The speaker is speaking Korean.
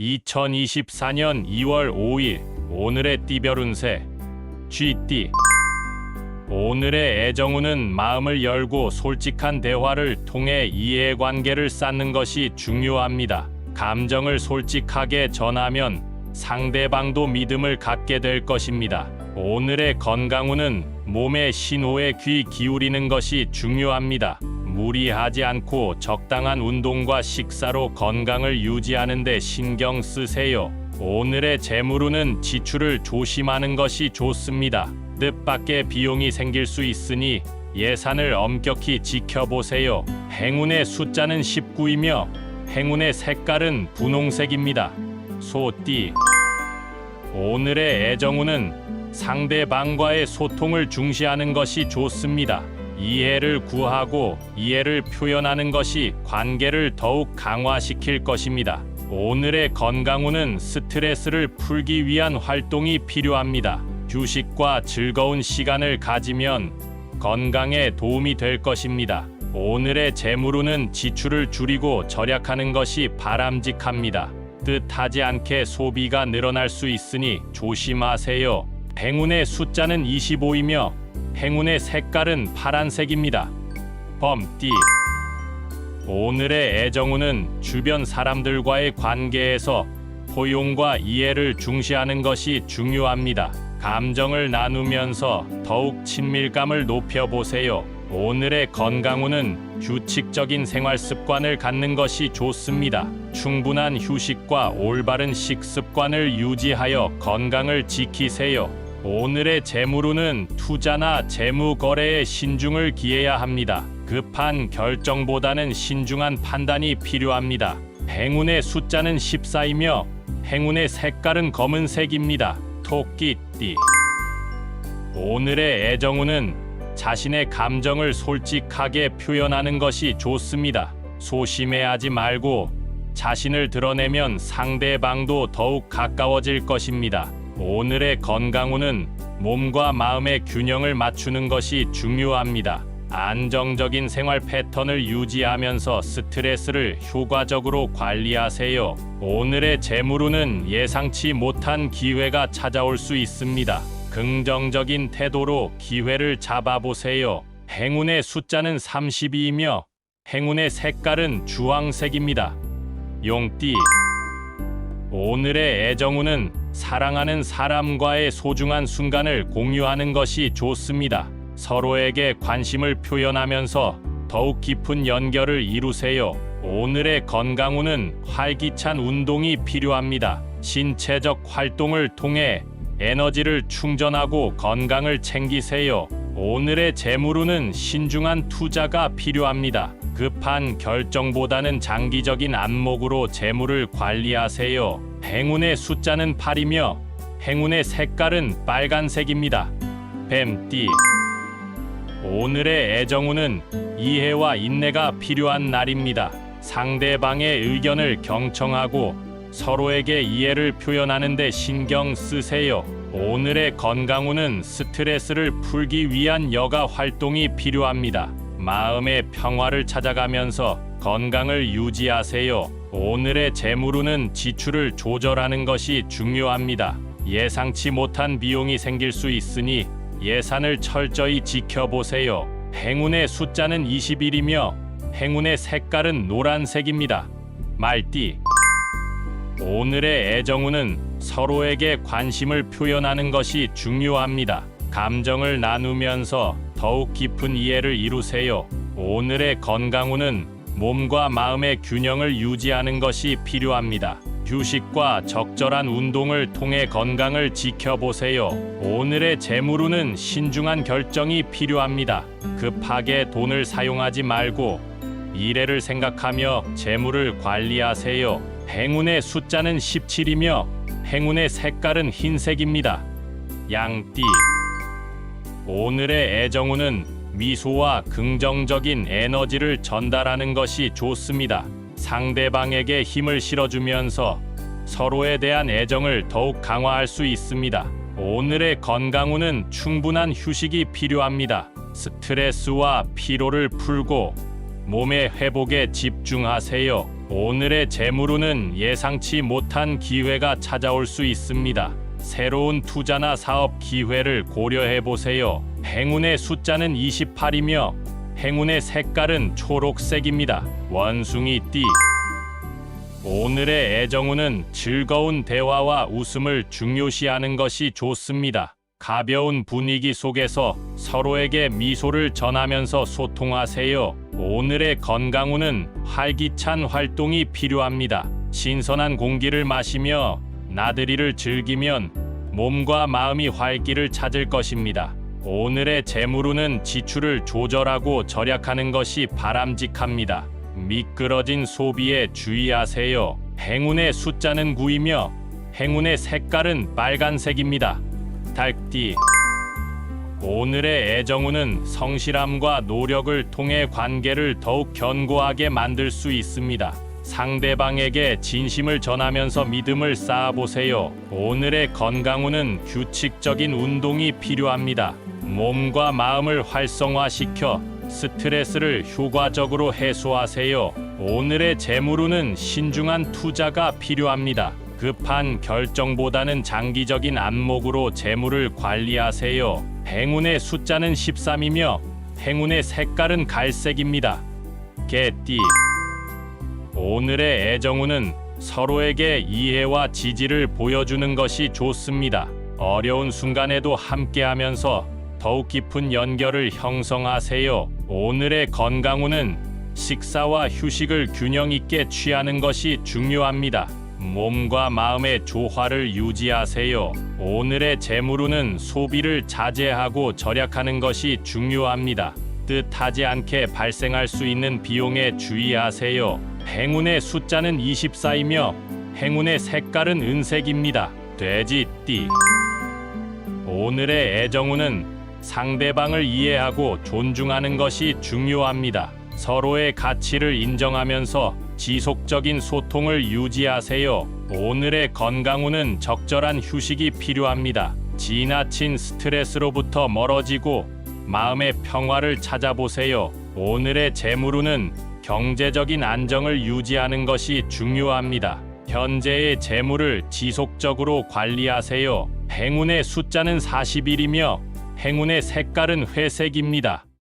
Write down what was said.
2024년 2월 5일 오늘의 띠별 운세 쥐띠. 오늘의 애정운은 마음을 열고 솔직한 대화를 통해 이해관계를 쌓는 것이 중요합니다. 감정을 솔직하게 전하면 상대방도 믿음을 갖게 될 것입니다. 오늘의 건강운은 몸의 신호에 귀 기울이는 것이 중요합니다. 무리하지 않고 적당한 운동과 식사로 건강을 유지하는 데 신경 쓰세요. 오늘의 재물운은 지출을 조심하는 것이 좋습니다. 뜻밖의 비용이 생길 수 있으니 예산을 엄격히 지켜보세요. 행운의 숫자는 19이며 행운의 색깔은 분홍색입니다. 소띠. 오늘의 애정운은 상대방과의 소통을 중시하는 것이 좋습니다. 이해를 구하고 이해를 표현하는 것이 관계를 더욱 강화시킬 것입니다. 오늘의 건강운은 스트레스를 풀기 위한 활동이 필요합니다. 휴식과 즐거운 시간을 가지면 건강에 도움이 될 것입니다. 오늘의 재물운은 지출을 줄이고 절약하는 것이 바람직합니다. 뜻하지 않게 소비가 늘어날 수 있으니 조심하세요. 행운의 숫자는 25이며 행운의 색깔은 파란색입니다. 범띠. 오늘의 애정운은 주변 사람들과의 관계에서 포용과 이해를 중시하는 것이 중요합니다. 감정을 나누면서 더욱 친밀감을 높여보세요. 오늘의 건강운은 규칙적인 생활 습관을 갖는 것이 좋습니다. 충분한 휴식과 올바른 식습관을 유지하여 건강을 지키세요. 오늘의 재물운은 투자나 재무 거래에 신중을 기해야 합니다. 급한 결정보다는 신중한 판단이 필요합니다. 행운의 숫자는 14이며 행운의 색깔은 검은색입니다. 토끼띠. 오늘의 애정운은 자신의 감정을 솔직하게 표현하는 것이 좋습니다. 소심해하지 말고 자신을 드러내면 상대방도 더욱 가까워질 것입니다. 오늘의 건강운은 몸과 마음의 균형을 맞추는 것이 중요합니다. 안정적인 생활 패턴을 유지하면서 스트레스를 효과적으로 관리하세요. 오늘의 재물운은 예상치 못한 기회가 찾아올 수 있습니다. 긍정적인 태도로 기회를 잡아보세요. 행운의 숫자는 32이며 행운의 색깔은 주황색입니다. 용띠. 오늘의 애정운은 사랑하는 사람과의 소중한 순간을 공유하는 것이 좋습니다. 서로에게 관심을 표현하면서 더욱 깊은 연결을 이루세요. 오늘의 건강운은 활기찬 운동이 필요합니다. 신체적 활동을 통해 에너지를 충전하고 건강을 챙기세요. 오늘의 재물운은 신중한 투자가 필요합니다. 급한 결정보다는 장기적인 안목으로 재물을 관리하세요. 행운의 숫자는 8이며 행운의 색깔은 빨간색입니다. 뱀띠. 오늘의 애정운은 이해와 인내가 필요한 날입니다. 상대방의 의견을 경청하고 서로에게 이해를 표현하는 데 신경 쓰세요. 오늘의 건강운은 스트레스를 풀기 위한 여가 활동이 필요합니다. 마음의 평화를 찾아가면서 건강을 유지하세요. 오늘의 재물운은 지출을 조절하는 것이 중요합니다. 예상치 못한 비용이 생길 수 있으니 예산을 철저히 지켜보세요. 행운의 숫자는 21이며 행운의 색깔은 노란색입니다. 말띠. 오늘의 애정운은 서로에게 관심을 표현하는 것이 중요합니다. 감정을 나누면서 더욱 깊은 이해를 이루세요. 오늘의 건강운은 몸과 마음의 균형을 유지하는 것이 필요합니다. 휴식과 적절한 운동을 통해 건강을 지켜보세요. 오늘의 재물운은 신중한 결정이 필요합니다. 급하게 돈을 사용하지 말고 미래를 생각하며 재물을 관리하세요. 행운의 숫자는 17이며 행운의 색깔은 흰색입니다. 양띠. 오늘의 애정운은 미소와 긍정적인 에너지를 전달하는 것이 좋습니다. 상대방에게 힘을 실어주면서 서로에 대한 애정을 더욱 강화할 수 있습니다. 오늘의 건강운은 충분한 휴식이 필요합니다. 스트레스와 피로를 풀고 몸의 회복에 집중하세요. 오늘의 재물운은 예상치 못한 기회가 찾아올 수 있습니다. 새로운 투자나 사업 기회를 고려해 보세요. 행운의 숫자는 28이며 행운의 색깔은 초록색입니다. 원숭이띠. 오늘의 애정운은 즐거운 대화와 웃음을 중요시하는 것이 좋습니다. 가벼운 분위기 속에서 서로에게 미소를 전하면서 소통하세요. 오늘의 건강운은 활기찬 활동이 필요합니다. 신선한 공기를 마시며 나들이를 즐기면 몸과 마음이 활기를 찾을 것입니다. 오늘의 재물운은 지출을 조절하고 절약하는 것이 바람직합니다. 미끄러진 소비에 주의하세요. 행운의 숫자는 9이며 행운의 색깔은 빨간색입니다. 닭띠. 오늘의 애정운은 성실함과 노력을 통해 관계를 더욱 견고하게 만들 수 있습니다. 상대방에게 진심을 전하면서 믿음을 쌓아보세요. 오늘의 건강운은 규칙적인 운동이 필요합니다. 몸과 마음을 활성화시켜 스트레스를 효과적으로 해소하세요. 오늘의 재물운은 신중한 투자가 필요합니다. 급한 결정보다는 장기적인 안목으로 재물을 관리하세요. 행운의 숫자는 13이며 행운의 색깔은 갈색입니다. 개띠. 오늘의 애정운은 서로에게 이해와 지지를 보여주는 것이 좋습니다. 어려운 순간에도 함께하면서 더욱 깊은 연결을 형성하세요. 오늘의 건강운은 식사와 휴식을 균형 있게 취하는 것이 중요합니다. 몸과 마음의 조화를 유지하세요. 오늘의 재물운은 소비를 자제하고 절약하는 것이 중요합니다. 뜻하지 않게 발생할 수 있는 비용에 주의하세요. 행운의 숫자는 24이며 행운의 색깔은 은색입니다. 돼지띠. 오늘의 애정운은 상대방을 이해하고 존중하는 것이 중요합니다. 서로의 가치를 인정하면서 지속적인 소통을 유지하세요. 오늘의 건강운은 적절한 휴식이 필요합니다. 지나친 스트레스로부터 멀어지고 마음의 평화를 찾아보세요. 오늘의 재물운은 경제적인 안정을 유지하는 것이 중요합니다. 현재의 재물을 지속적으로 관리하세요. 행운의 숫자는 41이며 행운의 색깔은 회색입니다.